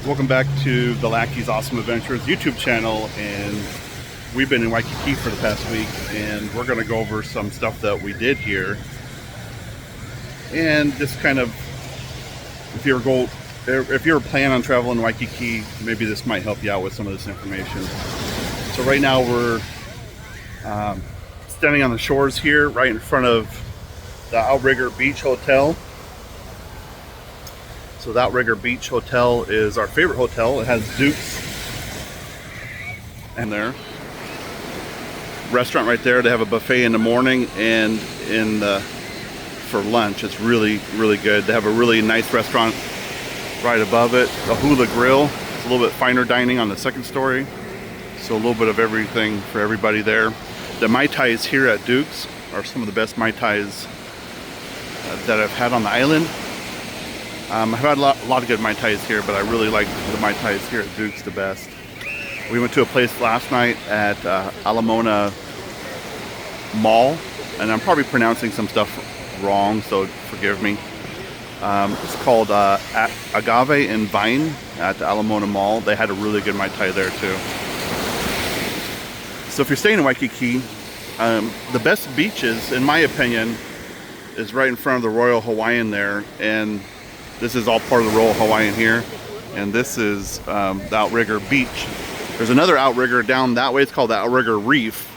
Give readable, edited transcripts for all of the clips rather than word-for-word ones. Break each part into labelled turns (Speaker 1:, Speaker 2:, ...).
Speaker 1: Welcome back to the Lackey's Awesome Adventures YouTube channel, and we've been in Waikiki for the past week, and we're going to go over some stuff that we did here, and just kind of, if you ever plan on traveling Waikiki, maybe this might help you out with some of this information. So right now we're standing on the shores here, right in front of the Outrigger Beach Hotel. So the Outrigger Beach Hotel is our favorite hotel. It has Duke's and there. Restaurant right there. They have a buffet in the morning and for lunch. It's really, really good. They have a really nice restaurant right above it. The Hula Grill. It's a little bit finer dining on the second story. So a little bit of everything for everybody there. The Mai Tais here at Duke's are some of the best Mai Tais that I've had on the island. I've had a lot of good Mai Tais here, but I really like the Mai Tais here at Duke's the best. We went to a place last night at Alamona Mall, and I'm probably pronouncing some stuff wrong, so forgive me. It's called Agave and Vine at the Alamona Mall. They had a really good Mai Tai there too. So if you're staying in Waikiki, the best beaches, in my opinion, is right in front of the Royal Hawaiian there, and this is all part of the Royal Hawaiian here, and this is the Outrigger Beach. There's another Outrigger down that way. It's called the Outrigger Reef.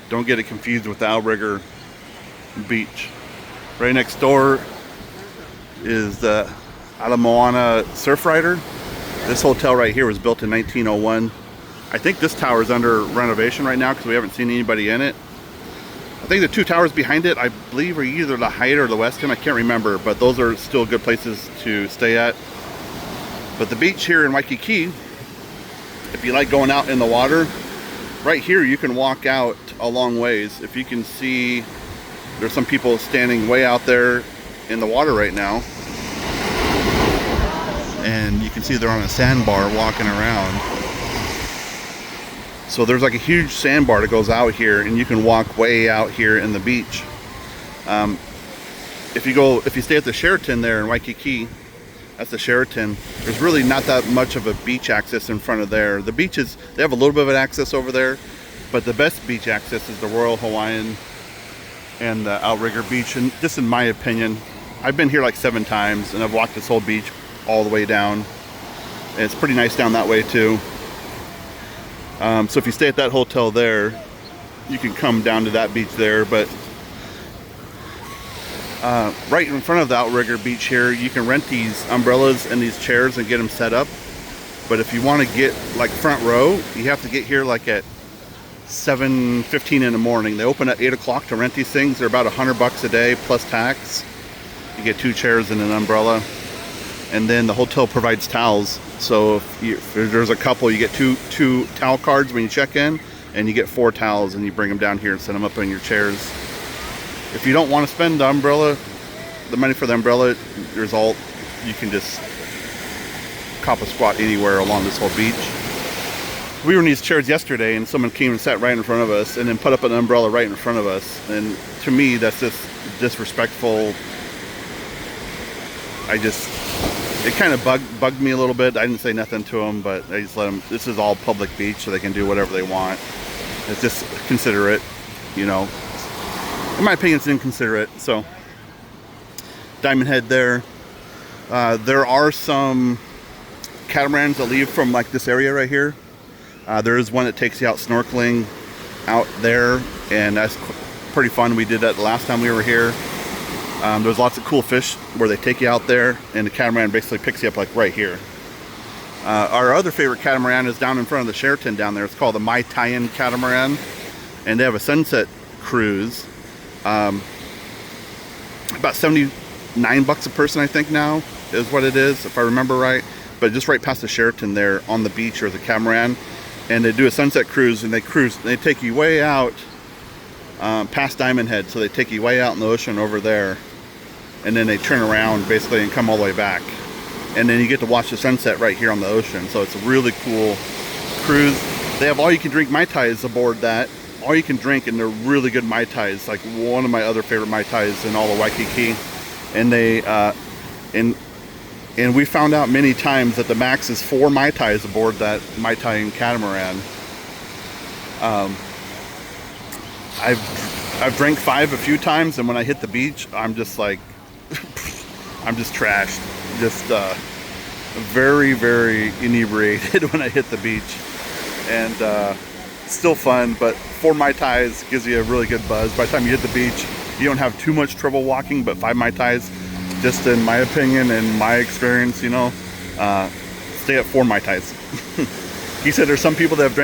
Speaker 1: Don't get it confused with the Outrigger Beach. Right next door is the Ala Moana Surfrider. This hotel right here was built in 1901. I think this tower is under renovation right now because we haven't seen anybody in it. I think the two towers behind it, I believe, are either the Hyatt or the Westin. I can't remember, but those are still good places to stay at. But the beach here in Waikiki, if you like going out in the water, right here you can walk out a long ways. If you can see, there's some people standing way out there in the water right now. And you can see they're on a sandbar walking around. So there's like a huge sandbar that goes out here, and you can walk way out here in the beach. If you stay at the Sheraton there in Waikiki, that's the Sheraton. There's really not that much of a beach access in front of there. The beaches, they have a little bit of an access over there, but the best beach access is the Royal Hawaiian and the Outrigger Beach. And just in my opinion, I've been here like 7 times, and I've walked this whole beach all the way down. And it's pretty nice down that way too. So if you stay at that hotel there, you can come down to that beach there. But right in front of the Outrigger Beach here, you can rent these umbrellas and these chairs and get them set up. But if you want to get like front row, you have to get here like at 7:15 in the morning. They open at 8 o'clock to rent these things. They're about $100 a day plus tax. You get 2 chairs and an umbrella. And then the hotel provides towels. So if there's a couple, you get two towel cards when you check in, and you get 4 towels, and you bring them down here and set them up in your chairs. If you don't want to spend the money for the umbrella, you can just cop a squat anywhere along this whole beach. We were in these chairs yesterday, and someone came and sat right in front of us, and then put up an umbrella right in front of us. And to me, that's just disrespectful. It kind of bugged me a little bit. I didn't say nothing to them, but I just let them. This is all public beach, so they can do whatever they want. It's just considerate, you know. In my opinion, it's inconsiderate. So, Diamondhead there. There are some catamarans that leave from like this area right here. There is one that takes you out snorkeling out there, and that's pretty fun. We did that the last time we were here. There's lots of cool fish where they take you out there, and the catamaran basically picks you up like right here. Our other favorite catamaran is down in front of the Sheraton down there. It's called the Mai Tai catamaran, and they have a sunset cruise. About $79 a person, I think now is what it is, if I remember right. But just right past the Sheraton there on the beach, there's a catamaran, and they do a sunset cruise, and they take you way out past Diamondhead. So they take you way out in the ocean over there, and then they turn around basically and come all the way back, and then you get to watch the sunset right here on the ocean. So it's a really cool cruise. They have all you can drink Mai Tais aboard that. All you can drink, and they're really good Mai Tais. Like one of my other favorite Mai Tais in all of Waikiki. And they And we found out many times that the max is 4 Mai Tais aboard that Mai Tai and catamaran. I've drank 5 a few times, and when I hit the beach, I'm just like, I'm just trashed. Just very, very inebriated when I hit the beach. And still fun, but 4 Mai Tais gives you a really good buzz. By the time you hit the beach, you don't have too much trouble walking, but 5 Mai Tais, just in my opinion and my experience, you know, stay at 4 Mai Tais. He said there's some people that have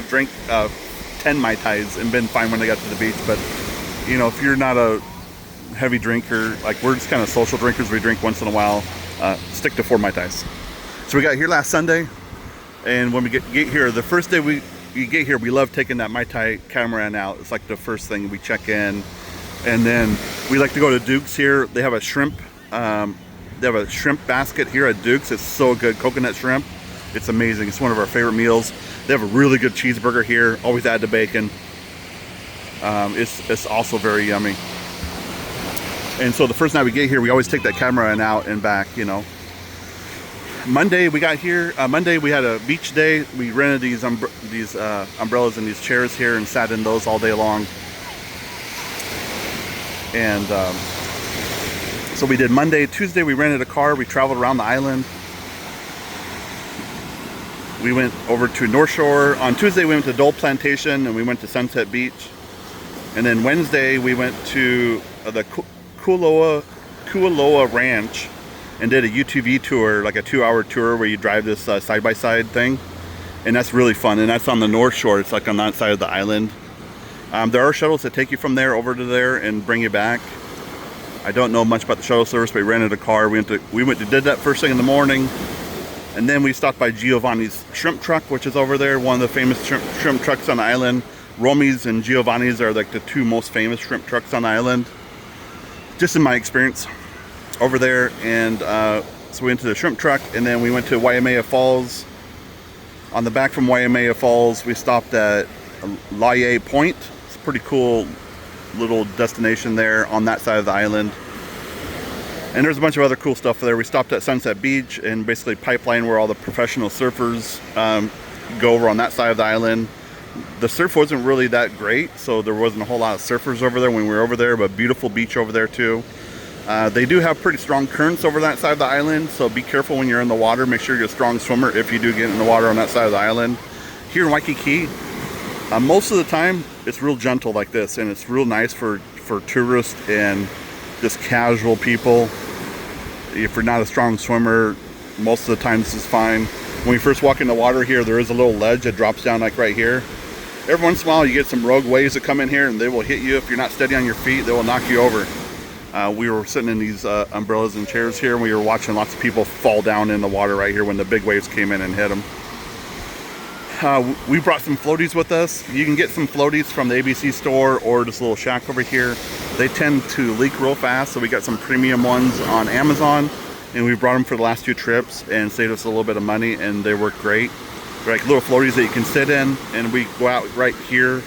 Speaker 1: drank 10 Mai Tais and been fine when they got to the beach, but you know, if you're not a heavy drinker, like we're just kind of social drinkers, we drink once in a while, stick to 4 Mai Tais. So we got here last Sunday, and when we get here, the first day we get here, we love taking that Mai Tai catamaran out. It's like the first thing we check in. And then we like to go to Duke's here. They have a shrimp, basket here at Duke's. It's so good, coconut shrimp. It's amazing. It's one of our favorite meals. They have a really good cheeseburger here. Always add the bacon. It's also very yummy. And so the first night we get here, we always take that catamaran out and back, you know. Monday we got here. Monday we had a beach day. We rented these umbrellas and these chairs here and sat in those all day long. And so we did Monday. Tuesday we rented a car. We traveled around the island. We went over to North Shore. On Tuesday we went to Dole Plantation and we went to Sunset Beach. And then Wednesday we went to the Kualoa Ranch and did a UTV tour, like a 2-hour tour where you drive this side-by-side thing. And that's really fun. And that's on the North Shore. It's like on that side of the island. There are shuttles that take you from there over to there and bring you back. I don't know much about the shuttle service, but we rented a car. We did that first thing in the morning. And then we stopped by Giovanni's shrimp truck, which is over there, one of the famous shrimp trucks on the island. Romi's and Giovanni's are like the 2 most famous shrimp trucks on the island, just in my experience over there. And so we went to the shrimp truck, and then we went to Waimea Falls. On the back from Waimea Falls, we stopped at Leia Point. It's a pretty cool little destination there on that side of the island. And there's a bunch of other cool stuff there. We stopped at Sunset Beach and basically pipeline where all the professional surfers go over on that side of the island. The surf wasn't really that great, so there wasn't a whole lot of surfers over there when we were over there, but beautiful beach over there too. They do have pretty strong currents over that side of the island, so be careful when you're in the water. Make sure you're a strong swimmer if you do get in the water on that side of the island. Here in Waikiki, most of the time it's real gentle like this, and it's real nice for tourists and just casual people. If you're not a strong swimmer, most of the time this is fine. When we first walk in the water here, there is a little ledge that drops down like right here. Every once in a while you get some rogue waves that come in here and they will hit you. If you're not steady on your feet, they will knock you over. We were sitting in these umbrellas and chairs here, and we were watching lots of people fall down in the water right here when the big waves came in and hit them. We brought some floaties with us. You can get some floaties from the ABC store or this little shack over here. They tend to leak real fast, so we got some premium ones on Amazon, and we brought them for the last 2 trips and saved us a little bit of money, and they work great. They're like little floaties that you can sit in, and we go out right here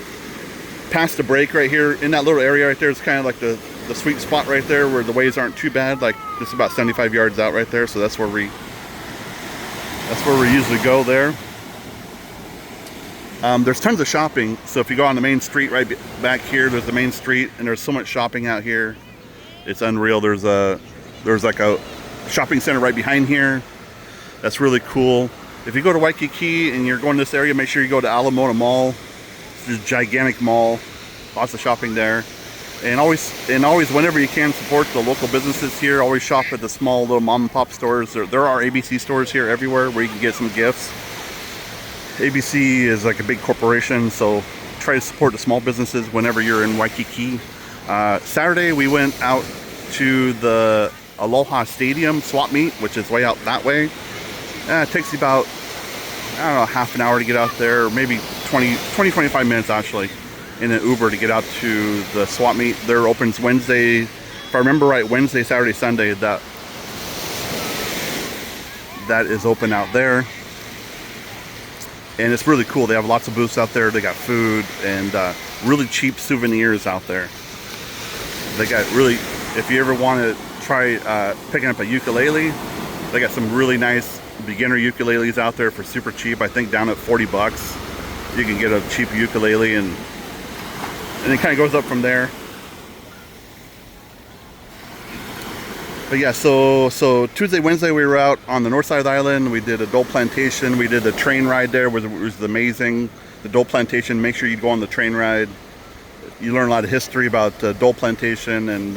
Speaker 1: past the break right here in that little area right there. It's kind of like the sweet spot right there where the waves aren't too bad, like just about 75 yards out right there. So that's where we usually go there. There's tons of shopping. So if you go on the main street right back here, there's the main street, and there's so much shopping out here. It's unreal. There's like a shopping center right behind here. That's really cool. If you go to Waikiki and you're going to this area, make sure you go to Alamona Mall. It's a gigantic mall. Lots of shopping there. And always whenever you can, support the local businesses here. Always shop at the small little mom and pop stores. There are ABC stores here everywhere where you can get some gifts. ABC is like a big corporation, so try to support the small businesses whenever you're in Waikiki. Saturday we went out to the Aloha Stadium swap meet, which is way out that way. It takes you about, I don't know, half an hour to get out there, or maybe 20-25 minutes actually in an Uber to get out to the swap meet. There opens Wednesday, if I remember right, Wednesday, Saturday, Sunday. That is open out there. And it's really cool. They have lots of booths out there. They got food and really cheap souvenirs out there. They got really, if you ever want to try picking up a ukulele. They got some really nice beginner ukuleles out there for super cheap. I think down at 40 bucks you can get a cheap ukulele, and it kind of goes up from there. But yeah, so Tuesday, Wednesday we were out on the north side of the island. We did a Dole Plantation. We did the train ride there, which was amazing. The Dole Plantation, make sure you go on the train ride. You learn a lot of history about Dole Plantation and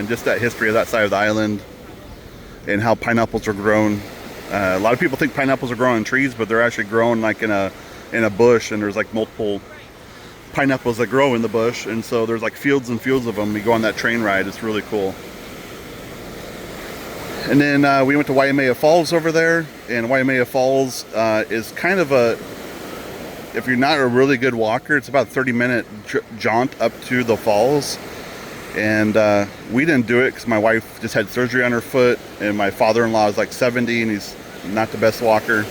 Speaker 1: just that history of that side of the island and how pineapples are grown. A lot of people think pineapples are grown in trees, but they're actually grown like in a bush, and there's like multiple pineapples that grow in the bush, and so there's like fields and fields of them. We go on that train ride. It's really cool. And then we went to Waimea Falls over there, and Waimea Falls is kind of if you're not a really good walker, it's about a 30-minute jaunt up to the falls. And we didn't do it because my wife just had surgery on her foot, and my father-in-law is like 70 and he's not the best walker.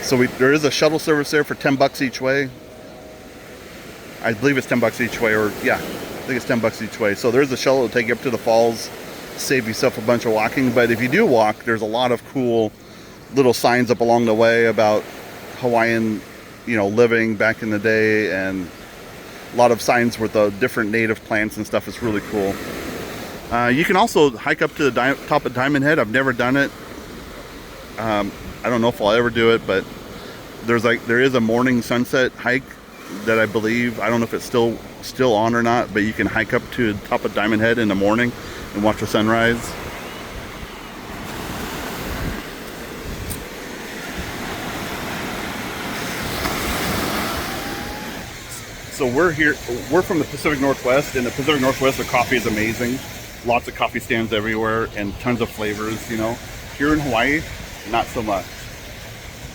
Speaker 1: So there is a shuttle service there for 10 bucks each way. I believe it's 10 bucks each way, or yeah, I think it's 10 bucks each way. So there's a shuttle to take you up to the falls, save yourself a bunch of walking. But if you do walk, there's a lot of cool little signs up along the way about Hawaiian, living back in the day, and a lot of signs with the different native plants and stuff. It's really cool. You can also hike up to the top of Diamondhead. I've never done it. I don't know if I'll ever do it, but there is a morning sunset hike that I believe, I don't know if it's still on or not, but you can hike up to the top of Diamondhead in the morning and watch the sunrise. So we're from the Pacific Northwest. In the Pacific Northwest, the coffee is amazing. Lots of coffee stands everywhere and tons of flavors, Here in Hawaii, not so much.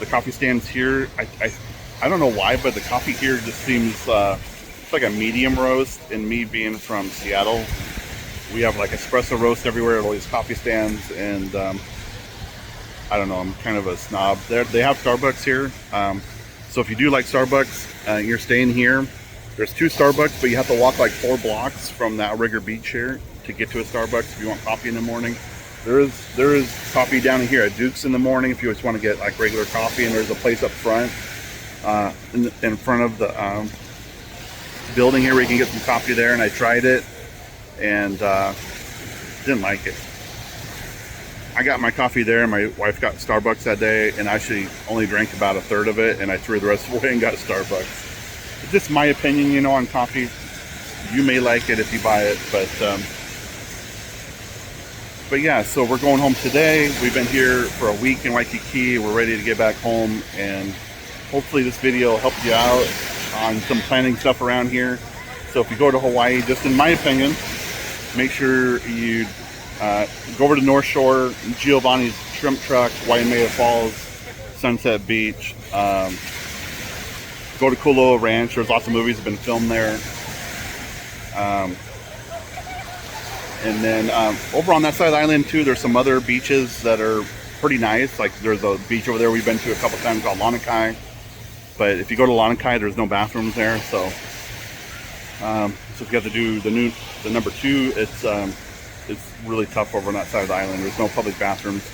Speaker 1: The coffee stands here, I don't know why, but the coffee here just seems it's like a medium roast. And me being from Seattle, we have like espresso roast everywhere at all these coffee stands, and I don't know, I'm kind of a snob. They have Starbucks here, so if you do like Starbucks, you're staying here. There's 2 Starbucks, but you have to walk like 4 blocks from the Outrigger beach here to get to a Starbucks if you want coffee in the morning. There is coffee down in here at Duke's in the morning if you just want to get like regular coffee, and there's a place up front in front of the building here where you can get some coffee there, and I tried it and didn't like it. I got my coffee there, and my wife got Starbucks that day, and I actually only drank about a third of it, and I threw the rest away and got Starbucks. It's just my opinion, on coffee. You may like it if you buy it, but yeah, so we're going home today. We've been here for a week in Waikiki. We're ready to get back home, and hopefully this video helped you out on some planning stuff around here. So if you go to Hawaii, just in my opinion, make sure you go over to North Shore, Giovanni's Shrimp Truck, Waimea Falls, Sunset Beach. Go to Kualoa Ranch. There's lots of movies that have been filmed there. And then over on that side of the island too, there's some other beaches that are pretty nice. Like there's a beach over there we've been to a couple times called Lanikai. But if you go to Lanikai, there's no bathrooms there. So if you have to do the number 2, it's really tough over on that side of the island. There's no public bathrooms.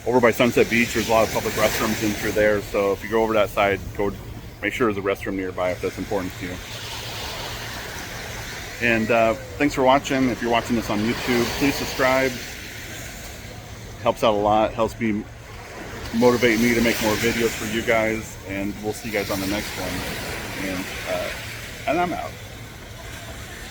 Speaker 1: Over by Sunset Beach, there's a lot of public restrooms in through there. So if you go over that side, make sure there's a restroom nearby if that's important to you. And thanks for watching. If you're watching this on YouTube, please subscribe. Helps out a lot. Helps me motivate me to make more videos for you guys. And we'll see you guys on the next one. And I'm out.